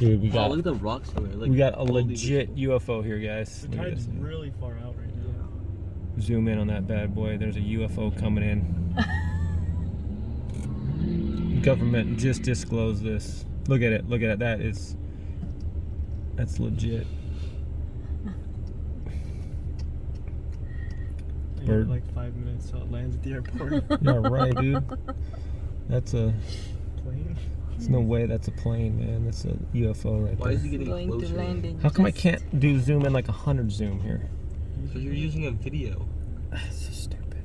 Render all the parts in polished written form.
Dude, we got look at the rocks over there. Like, we got a legit UFO here, guys. The tide's really far out right now. Zoom in on that bad boy. There's a UFO coming in. Government just disclosed this. Look at it. Look at it. That's legit. You got like 5 minutes till it lands at the airport. Yeah, right, dude. That's a Plane? There's no way that's a plane, man. That's a UFO right Why there. is he getting Going to closer? land in How come I just- can't do zoom in like 100 zoom here? Because you're using a video. That's so stupid.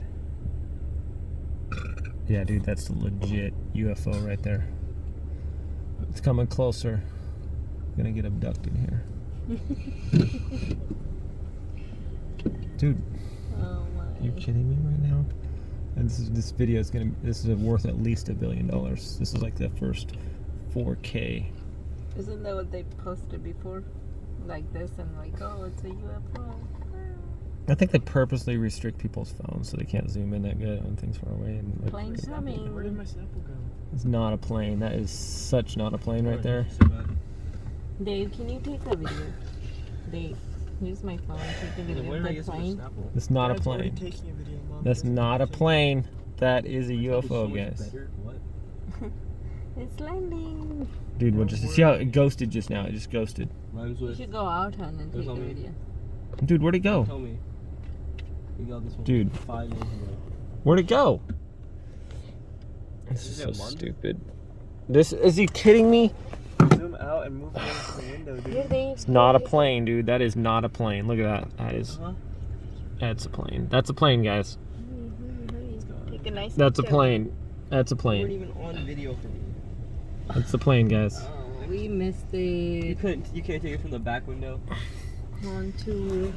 Yeah, dude, that's a legit UFO right there. It's coming closer. I'm gonna get abducted here. Dude, Oh my. are you kidding me right now? And this video is worth at least $1 billion. This is like the first 4K. Isn't that what they posted before? Like this and like, oh, it's a UFO. I think they purposely restrict people's phones so they can't zoom in that good on things far away. And like, Plane coming. Where did my Snapple go? it's not a plane. That is such not a plane right there. So bad. Dave, can you take a video? Dave, here's my phone. Take a video Where of did I the get some plane. Snapple? It's not a Dad's already plane. taking a video, Mom. That's Dad's not a taking- plane. That is a It's UFO, so much guys. better. What? It's landing. Dude, we'll just see how it ghosted just now. It just ghosted. Rhymes You with. should go out and then There's take a only- video. Dude, where'd it go? Tell me. We got this one. Dude. 5 minutes ago. Where'd it go? This is Is so it Monday? stupid. Is he kidding me? Zoom out and move away from the window, dude. Here, Dave. It's not a plane, dude. That is not a plane. Look at that. Uh-huh. That's a plane. That's a plane, guys. Take a nice That's a picture. plane. That's a You weren't plane. even on video for me. That's the plane, guys. We missed You it. couldn't. You can't take it from the back window. 1, 2.